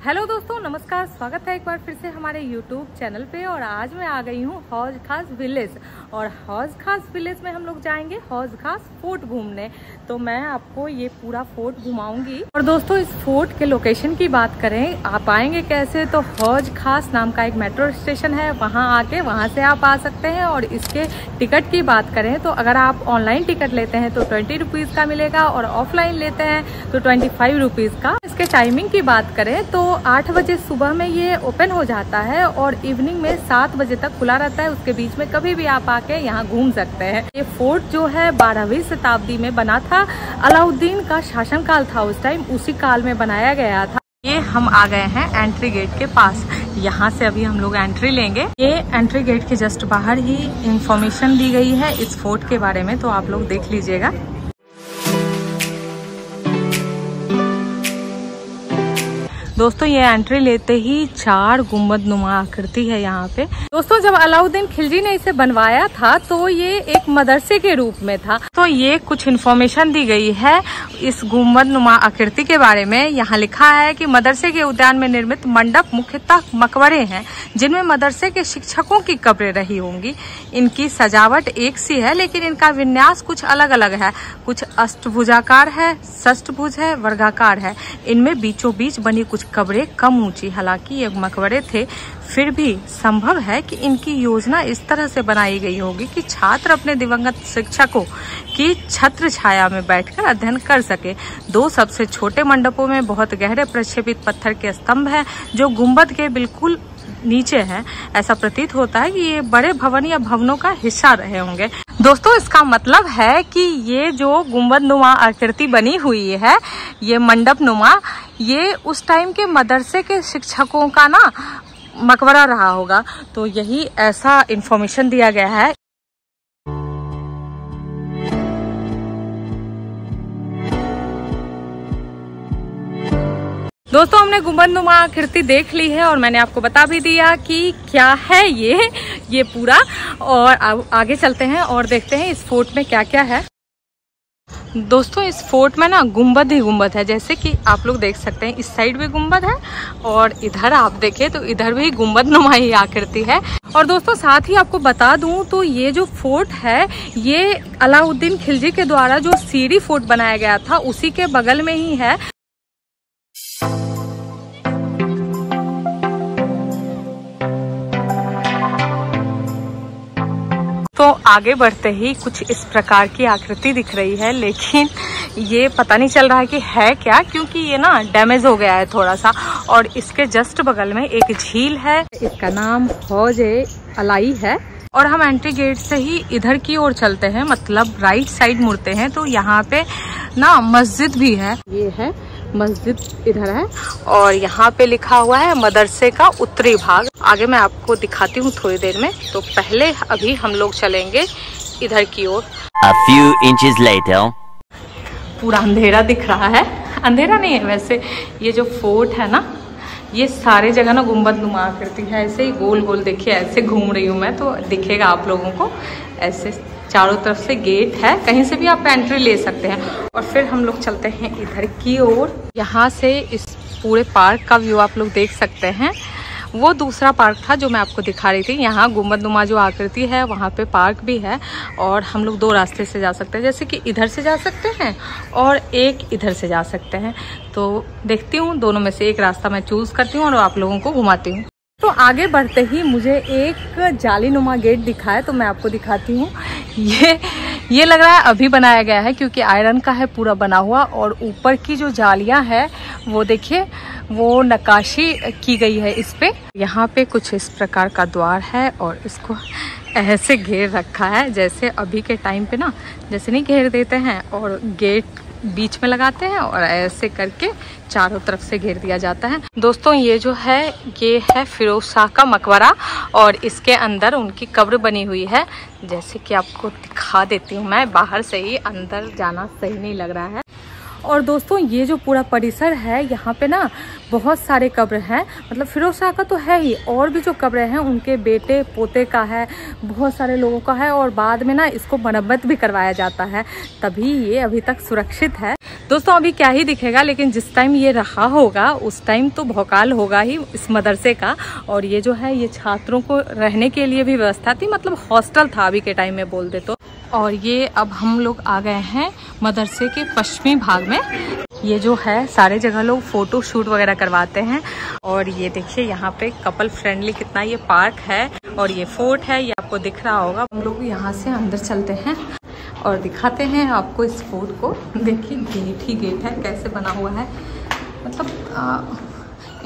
Hello दोस्तों, नमस्कार। स्वागत है एक बार फिर से हमारे YouTube चैनल पे। और आज मैं आ गई हूँ हौज खास विलेज। और हौज खास विलेज में हम लोग जाएंगे हौज खास फोर्ट घूमने। तो मैं आपको ये पूरा फोर्ट घुमाऊंगी। और दोस्तों, इस फोर्ट के लोकेशन की बात करें, आप आएंगे कैसे, तो हौज खास नाम का एक मेट्रो स्टेशन है, वहाँ से आप आ सकते हैं। और इसके टिकट की बात करें तो अगर आप ऑनलाइन टिकट लेते हैं तो 20 रुपीज़ का मिलेगा और ऑफलाइन लेते हैं तो 25 रुपीज़ का। इसके टाइमिंग की बात करें तो 8 बजे सुबह में ये ओपन हो जाता है और इवनिंग में 7 बजे तक खुला रहता है। उसके बीच में कभी भी आप आके यहाँ घूम सकते हैं। ये फोर्ट जो है 12वीं शताब्दी में बना था। अलाउद्दीन का शासनकाल था उस टाइम, उसी काल में बनाया गया था। ये हम आ गए हैं एंट्री गेट के पास। यहाँ से अभी हम लोग एंट्री लेंगे। ये एंट्री गेट के जस्ट बाहर ही इंफॉर्मेशन दी गई है इस फोर्ट के बारे में, तो आप लोग देख लीजिएगा। दोस्तों, ये एंट्री लेते ही 4 गुंबद नुमा आकृति है यहाँ पे। दोस्तों, जब अलाउद्दीन खिलजी ने इसे बनवाया था तो ये एक मदरसे के रूप में था। तो ये कुछ इन्फॉर्मेशन दी गई है इस गुंबद नुमा आकृति के बारे में। यहाँ लिखा है कि मदरसे के उद्यान में निर्मित मंडप मुख्यतः मकबरे हैं, जिनमें मदरसे के शिक्षकों की कब्रें रही होंगी। इनकी सजावट एक सी है, लेकिन इनका विन्यास कुछ अलग अलग है। कुछ अष्टभुजाकार है, षष्ठभुज है, वर्गाकार है। इनमें बीचों बीच बनी कुछ कब्रें कम ऊंची, हालांकि ये मकबरे थे, फिर भी संभव है कि इनकी योजना इस तरह से बनाई गई होगी कि छात्र अपने दिवंगत शिक्षकों की छत्र छाया में बैठकर अध्ययन कर सके। 2 सबसे छोटे मंडपों में बहुत गहरे प्रक्षेपित पत्थर के स्तंभ हैं, जो गुंबद के बिल्कुल नीचे है। ऐसा प्रतीत होता है कि ये बड़े भवन या भवनों का हिस्सा रहे होंगे। दोस्तों, इसका मतलब है कि ये जो गुंबद नुमा आकृति बनी हुई है, ये मंडप नुमा, ये उस टाइम के मदरसे के शिक्षकों का ना मकबरा रहा होगा। तो यही ऐसा इंफॉर्मेशन दिया गया है। दोस्तों, हमने गुंबद नुमा आकृति देख ली है और मैंने आपको बता भी दिया कि क्या है ये पूरा। और आगे चलते हैं और देखते हैं इस फोर्ट में क्या क्या है। दोस्तों, इस फोर्ट में ना गुंबद ही गुंबद है, जैसे कि आप लोग देख सकते हैं। इस साइड भी गुंबद है और इधर आप देखें तो इधर भी गुंबद नुमा ही आकृति है। और दोस्तों, साथ ही आपको बता दूं तो ये जो फोर्ट है, ये अलाउद्दीन खिलजी के द्वारा जो सीरी फोर्ट बनाया गया था, उसी के बगल में ही है। तो आगे बढ़ते ही कुछ इस प्रकार की आकृति दिख रही है, लेकिन ये पता नहीं चल रहा है कि है क्या, क्योंकि ये ना डैमेज हो गया है थोड़ा सा। और इसके जस्ट बगल में एक झील है, इसका नाम हौज अलाई है। और हम एंट्री गेट से ही इधर की ओर चलते हैं, मतलब राइट साइड मुड़ते हैं, तो यहाँ पे ना मस्जिद भी है। ये है मस्जिद, इधर है। और यहाँ पे लिखा हुआ है मदरसे का उत्तरी भाग। आगे मैं आपको दिखाती हूँ थोड़ी देर में। तो पहले अभी हम लोग चलेंगे इधर की ओर। A few inches later. पूरा अंधेरा दिख रहा है। अंधेरा नहीं है वैसे, ये जो फोर्ट है ना, ये सारे जगह ना गुंबद नुमा आकृति है। ऐसे ही गोल गोल देखिए, ऐसे घूम रही हूँ मैं तो दिखेगा आप लोगों को। ऐसे चारों तरफ से गेट है, कहीं से भी आप एंट्री ले सकते हैं। और फिर हम लोग चलते हैं इधर की ओर। यहाँ से इस पूरे पार्क का व्यू आप लोग देख सकते हैं। वो दूसरा पार्क था जो मैं आपको दिखा रही थी। यहाँ गुंबद नुमा जो आकृति है, वहाँ पे पार्क भी है। और हम लोग 2 रास्ते से जा सकते हैं, जैसे कि इधर से जा सकते हैं और एक इधर से जा सकते हैं। तो देखती हूँ, दोनों में से एक रास्ता मैं चूज करती हूँ और आप लोगों को घुमाती हूँ। तो आगे बढ़ते ही मुझे एक जाली नुमा गेट दिखा है, तो मैं आपको दिखाती हूँ। ये लग रहा है अभी बनाया गया है, क्योंकि आयरन का है पूरा बना हुआ। और ऊपर की जो जालियां है वो देखिए, वो नक्काशी की गई है इस पे। यहाँ पे कुछ इस प्रकार का द्वार है और इसको ऐसे घेर रखा है, जैसे अभी के टाइम पे ना, जैसे नहीं घेर देते हैं और गेट बीच में लगाते हैं और ऐसे करके चारों तरफ से घेर दिया जाता है। दोस्तों, ये जो है, ये है फिरोज शाह का मकबरा और इसके अंदर उनकी कब्र बनी हुई है। जैसे कि आपको दिखा देती हूँ मैं, बाहर से ही, अंदर जाना सही नहीं लग रहा है। और दोस्तों, ये जो पूरा परिसर है, यहाँ पे ना बहुत सारे कब्र हैं। मतलब फिरोज शाह का तो है ही, और भी जो कब्रें हैं उनके बेटे पोते का है, बहुत सारे लोगों का है। और बाद में ना इसको मरम्मत भी करवाया जाता है, तभी ये अभी तक सुरक्षित है। दोस्तों अभी क्या ही दिखेगा, लेकिन जिस टाइम ये रहा होगा उस टाइम तो भौकाल होगा ही इस मदरसे का। और ये जो है ये छात्रों को रहने के लिए भी व्यवस्था थी, मतलब हॉस्टल था अभी के टाइम में बोल दे तो। और ये अब हम लोग आ गए हैं मदरसे के पश्चिमी भाग में। ये जो है सारे जगह लोग फोटो शूट वगैरह करवाते हैं। और ये देखिए यहाँ पे कपल फ्रेंडली कितना ये पार्क है और ये फोर्ट है, ये आपको दिख रहा होगा। हम लोग यहाँ से अंदर चलते हैं और दिखाते हैं आपको इस फोर्ट को। देखिए गेट ही गेट है, कैसे बना हुआ है, मतलब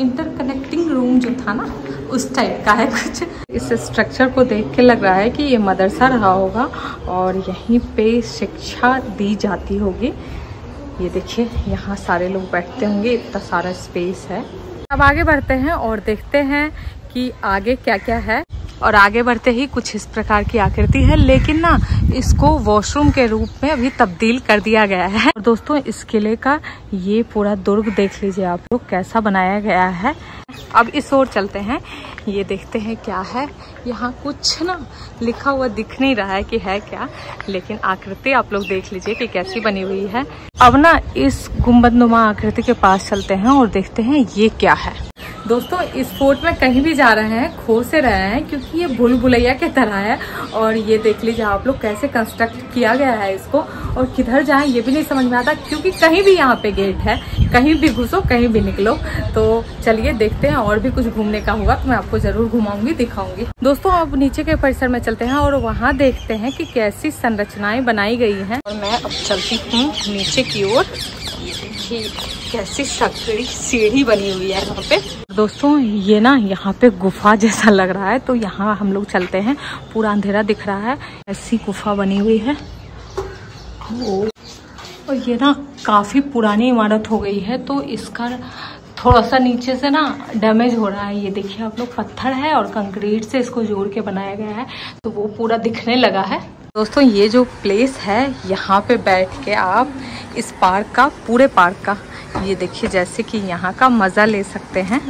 इंटरकनेक्टिंग रूम जो था ना उस टाइप का है कुछ। इस स्ट्रक्चर को देख के लग रहा है कि ये मदरसा रहा होगा और यहीं पे शिक्षा दी जाती होगी। ये देखिए यहाँ सारे लोग बैठते होंगे, इतना सारा स्पेस है। अब आगे बढ़ते हैं और देखते हैं कि आगे क्या क्या है। और आगे बढ़ते ही कुछ इस प्रकार की आकृति है, लेकिन ना इसको वॉशरूम के रूप में अभी तब्दील कर दिया गया है। और दोस्तों इस किले का ये पूरा दुर्ग देख लीजिए आप लोग, कैसा बनाया गया है। अब इस ओर चलते हैं, ये देखते हैं क्या है। यहाँ कुछ ना लिखा हुआ दिख नहीं रहा है कि है क्या, लेकिन आकृति आप लोग देख लीजिए कि कैसी बनी हुई है। अब ना इस गुंबदनुमा आकृति के पास चलते हैं और देखते हैं ये क्या है। दोस्तों इस फोर्ट में कहीं भी जा रहे हैं खो से रहे हैं, क्योंकि ये भूल भुलैया की तरह है। और ये देख लीजिए आप लोग कैसे कंस्ट्रक्ट किया गया है इसको, और किधर जाएं ये भी नहीं समझ में आता, क्योंकि कहीं भी यहाँ पे गेट है, कहीं भी घुसो कहीं भी निकलो। तो चलिए देखते हैं, और भी कुछ घूमने का होगा तो मैं आपको जरूर घुमाऊंगी, दिखाऊंगी। दोस्तों अब नीचे के परिसर में चलते हैं और वहाँ देखते हैं कि कैसी संरचनाएं बनाई गई हैं। और मैं अब चलती हूँ नीचे की ओर। ये देखिए कैसी सकड़ी सीढ़ी बनी हुई है यहाँ पे। दोस्तों ये ना यहाँ पे गुफा जैसा लग रहा है, तो यहाँ हम लोग चलते हैं। पूरा अंधेरा दिख रहा है, ऐसी गुफा बनी हुई है। और ये ना काफी पुरानी इमारत हो गई है, तो इसका थोड़ा सा नीचे से ना डैमेज हो रहा है। ये देखिए आप लोग, पत्थर है और कंक्रीट से इसको जोड़ के बनाया गया है, तो वो पूरा दिखने लगा है। दोस्तों ये जो प्लेस है, यहाँ पे बैठ के आप इस पार्क का, पूरे पार्क का, ये देखिए जैसे कि यहाँ का मज़ा ले सकते हैं।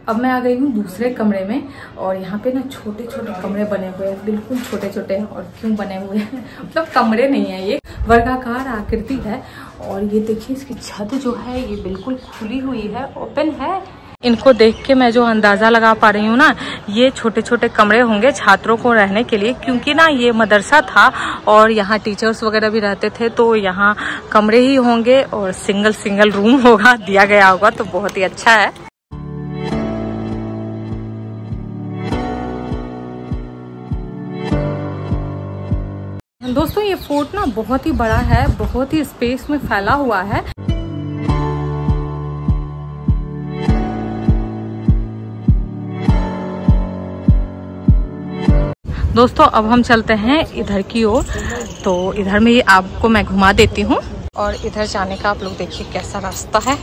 अब मैं आ गई हूँ दूसरे कमरे में, और यहाँ पे ना छोटे छोटे कमरे बने हुए हैं, बिल्कुल छोटे छोटे हैं। और क्यों बने हुए हैं, मतलब कमरे नहीं है, ये वर्गाकार आकृति है। और ये देखिए इसकी छत जो है ये बिल्कुल खुली हुई है, ओपन है। इनको देख के मैं जो अंदाजा लगा पा रही हूँ ना, ये छोटे छोटे कमरे होंगे छात्रों को रहने के लिए, क्योंकि ना ये मदरसा था और यहाँ टीचर्स वगैरह भी रहते थे, तो यहाँ कमरे ही होंगे और सिंगल सिंगल रूम होगा, दिया गया होगा, तो बहुत ही अच्छा है। दोस्तों ये फोर्ट ना बहुत ही बड़ा है, बहुत ही स्पेस में फैला हुआ है। दोस्तों अब हम चलते हैं इधर की ओर, तो इधर में आपको मैं घुमा देती हूँ। और इधर जाने का आप लोग देखिए कैसा रास्ता है।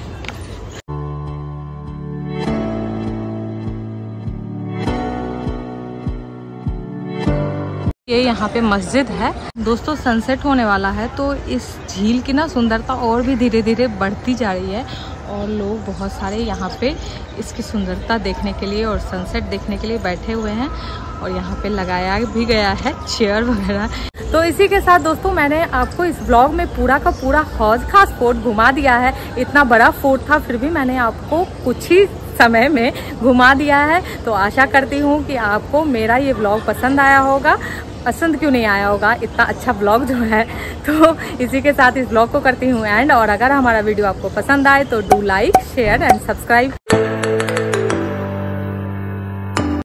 ये यहाँ पे मस्जिद है। दोस्तों सनसेट होने वाला है, तो इस झील की ना सुंदरता और भी धीरे धीरे बढ़ती जा रही है, और लोग बहुत सारे यहाँ पे इसकी सुंदरता देखने के लिए और सनसेट देखने के लिए बैठे हुए हैं। और यहाँ पे लगाया भी गया है चेयर वगैरह। तो इसी के साथ दोस्तों मैंने आपको इस ब्लॉग में पूरा का पूरा हौज खास फोर्ट घुमा दिया है। इतना बड़ा फोर्ट था, फिर भी मैंने आपको कुछ ही समय में घुमा दिया है। तो आशा करती हूँ कि आपको मेरा ये ब्लॉग पसंद आया होगा। पसंद क्यों नहीं आया होगा, इतना अच्छा ब्लॉग जो है। तो इसी के साथ इस ब्लॉग को करती हूँ एंड। और अगर हमारा वीडियो आपको पसंद आए तो do like, share and subscribe.